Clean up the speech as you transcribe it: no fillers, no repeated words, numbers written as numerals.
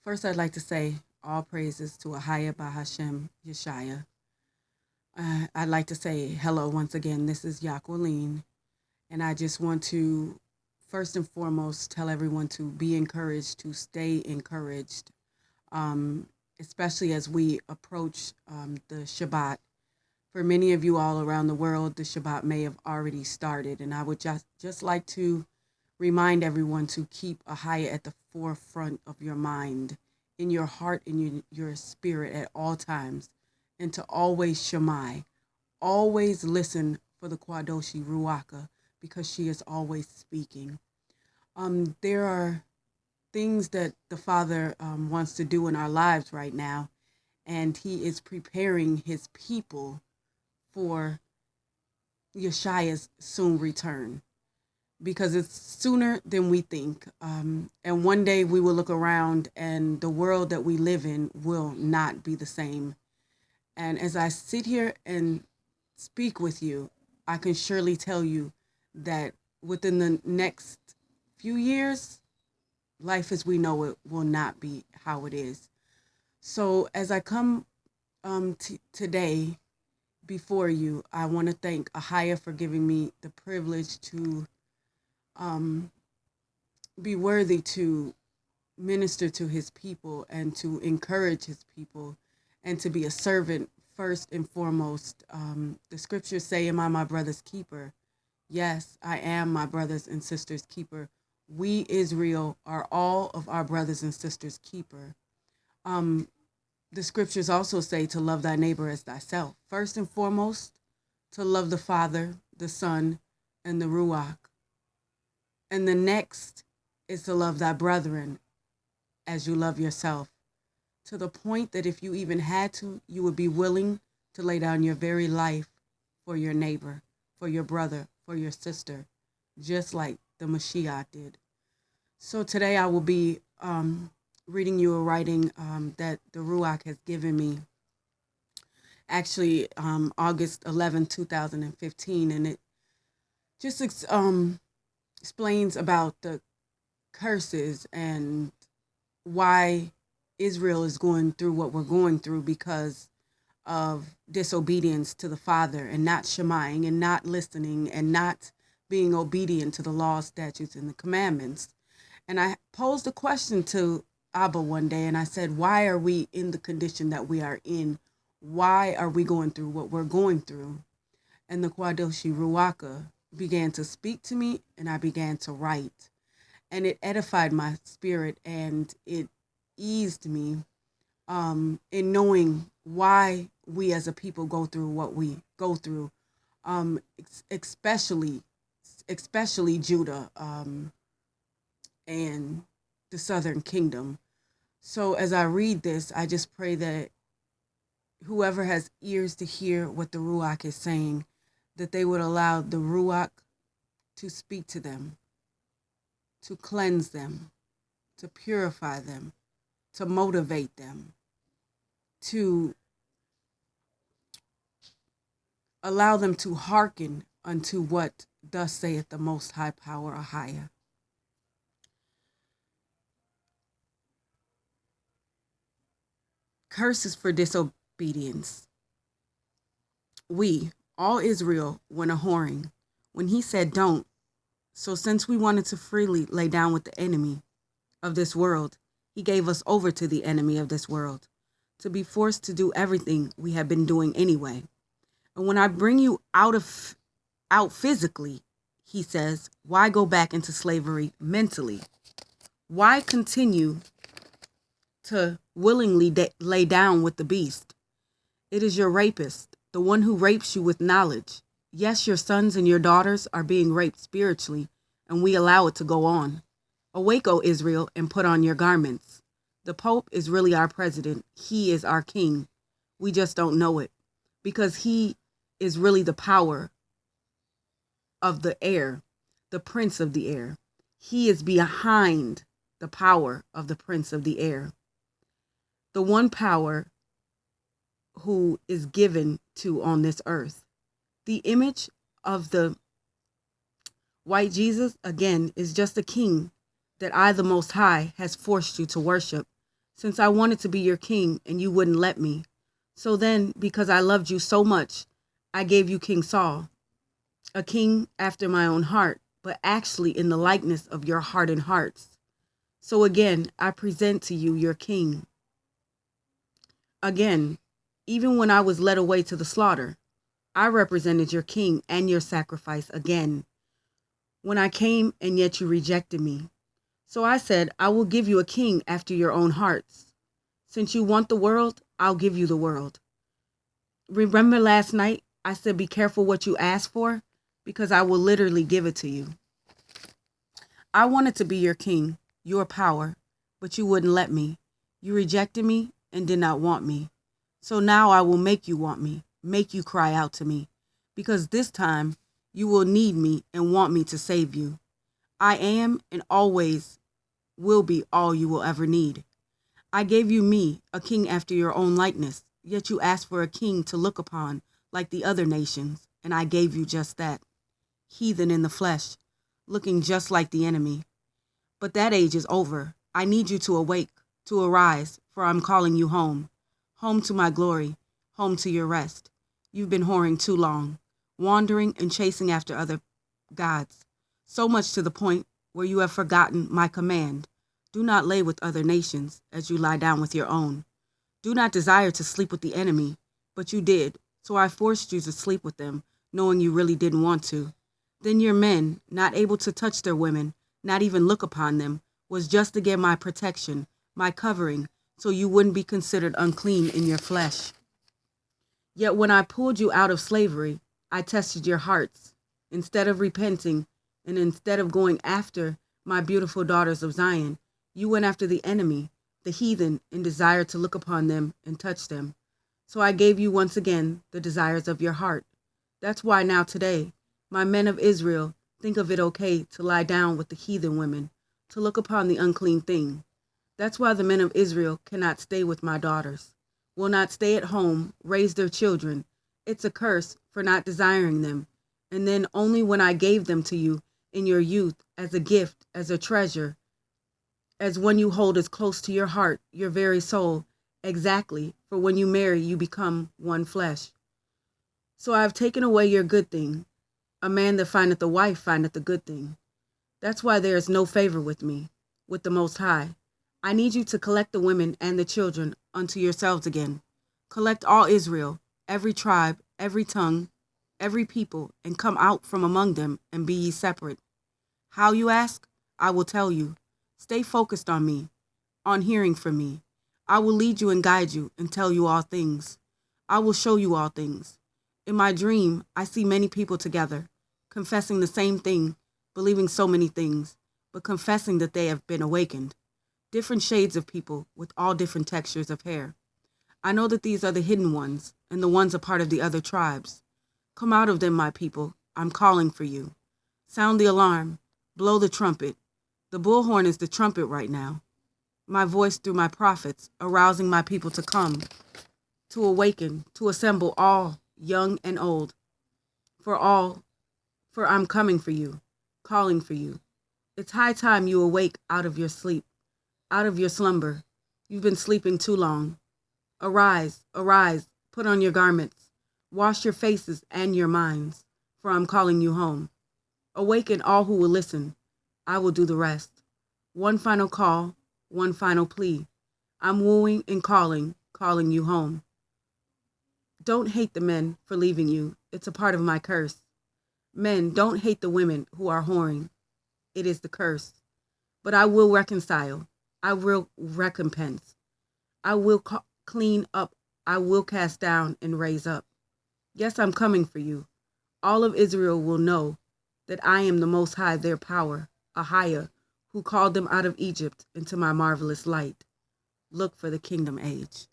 First, I'd like to say all praises to Ahaya Bahashem Yeshaya. I'd like to say hello once again. This is Yaqueline, and I just want to first and foremost tell everyone to be encouraged, to stay encouraged, um, especially as we approach the Shabbat. For many of you all around the world, the Shabbat may have already started, and I would just like to remind everyone to keep Ahaya at the forefront of your mind, in your heart, in your spirit at all times, and to always Shemai, always listen for the Kwadoshi Ruaka, because she is always speaking. There are things that the Father wants to do in our lives right now, and He is preparing His people for Yeshua's soon return, because it's sooner than we think. And one day we will look around and the world that we live in will not be the same. And as I sit here and speak with you, I can surely tell you that within the next few years, life as we know it will not be how it is. So as I come today before you, I want to thank Ahaya for giving me the privilege to um, be worthy to minister to his people and to encourage his people and to be a servant first and foremost. The scriptures say, am I my brother's keeper? Yes, I am my brothers and sisters' keeper. We, Israel, are all of our brothers and sisters' keeper. Um, the scriptures also say to love thy neighbor as thyself. First and foremost, to love the Father, the Son, and the Ruach. And the next is to love thy brethren as you love yourself, to the point that if you even had to, you would be willing to lay down your very life for your neighbor, for your brother, for your sister, just like the Mashiach did. So today I will be reading you a writing that the Ruach has given me, actually August 11, 2015, and it just explains about the curses and why Israel is going through what we're going through because of disobedience to the Father and not shemaing and not listening and not being obedient to the laws, statutes, and the commandments. And I posed a question to Abba one day and I said, why are we in the condition that we are in? Why are we going through what we're going through? And the Kwadoshi Ruaka began to speak to me and I began to write. And it edified my spirit and it eased me in knowing why we as a people go through what we go through, um, especially Judah and the Southern Kingdom. So as I read this, I just pray that whoever has ears to hear what the Ruach is saying, that they would allow the Ruach to speak to them, to cleanse them, to purify them, to motivate them, to allow them to hearken unto what thus saith the Most High Power Ahia. Curses for disobedience. We, all Israel, went a whoring when he said don't. So since we wanted to freely lay down with the enemy of this world, he gave us over to the enemy of this world, to be forced to do everything we have been doing anyway. And when I bring you out physically, he says, why go back into slavery mentally? Why continue to willingly lay down with the beast? It is your rapist, the one who rapes you with knowledge. Yes, your sons and your daughters are being raped spiritually, and we allow it to go on. Awake, O Israel, and put on your garments. The Pope is really our president. He is our king. We just don't know it, because he is really the power of the air, the prince of the air. He is behind the power of the prince of the air. The one power who is given to on this earth. The image of the white Jesus, again, is just a king that I, the Most High, has forced you to worship. since I wanted to be your king and you wouldn't let me. So then, because I loved you so much, I gave you King Saul, a king after my own heart, but actually in the likeness of your hardened hearts. So again, I present to you your king. Again, even when I was led away to the slaughter, I represented your king and your sacrifice again. When I came and yet you rejected me. So I said, I will give you a king after your own hearts. Since you want the world, I'll give you the world. Remember last night, I said, be careful what you ask for, because I will literally give it to you. I wanted to be your king, your power, but you wouldn't let me. You rejected me and did not want me. So now I will make you want me, make you cry out to me, because this time you will need me and want me to save you. I am and always will be all you will ever need. I gave you me, a king after your own likeness, yet you asked for a king to look upon like the other nations, and I gave you just that. Heathen in the flesh, looking just like the enemy. But that age is over. I need you to awake, to arise, for I'm calling you home. Home to my glory, home to your rest. You've been whoring too long, wandering and chasing after other gods, so much to the point where you have forgotten my command. Do not lay with other nations as you lie down with your own. Do not desire to sleep with the enemy, but you did, so I forced you to sleep with them, knowing you really didn't want to. Then your men, not able to touch their women, not even look upon them, was just to get my protection, my covering, so you wouldn't be considered unclean in your flesh. Yet when I pulled you out of slavery, I tested your hearts. Instead of repenting, and instead of going after my beautiful daughters of Zion, you went after the enemy, the heathen, and desired to look upon them and touch them. So I gave you once again the desires of your heart. That's why now today, my men of Israel think of it okay to lie down with the heathen women, to look upon the unclean thing. That's why the men of Israel cannot stay with my daughters, will not stay at home, raise their children. It's a curse for not desiring them. And then only when I gave them to you in your youth as a gift, as a treasure, as one you hold as close to your heart, your very soul, exactly, for when you marry, you become one flesh. So I have taken away your good thing. A man that findeth a wife findeth a good thing. That's why there is no favor with me, with the Most High. I need you to collect the women and the children unto yourselves again. Collect all Israel, every tribe, every tongue, every people, and come out from among them, and be ye separate. How, you ask? I will tell you. Stay focused on me, on hearing from me. I will lead you and guide you and tell you all things. I will show you all things. In my dream, I see many people together, confessing the same thing, believing so many things, but confessing that they have been awakened. Different shades of people with all different textures of hair. I know that these are the hidden ones, and the ones a part of the other tribes. Come out of them, my people. I'm calling for you. Sound the alarm. Blow the trumpet. The bullhorn is the trumpet right now. My voice through my prophets, arousing my people to come, to awaken, to assemble all, young and old. For I'm coming for you, calling for you. It's high time you awake out of your sleep, out of your slumber. You've been sleeping too long. Arise, arise, put on your garments, wash your faces and your minds, for I'm calling you home. Awaken all who will listen. I will do the rest. One final call, one final plea. I'm wooing and calling you home. Don't hate the men for leaving you. It's a part of my curse. Men, don't hate the women who are whoring. It is the curse. But I will reconcile. I will recompense. I will clean up. I will cast down and raise up. Yes, I'm coming for you. All of Israel will know that I am the Most High, their power, Ahia, who called them out of Egypt into my marvelous light. Look for the kingdom age.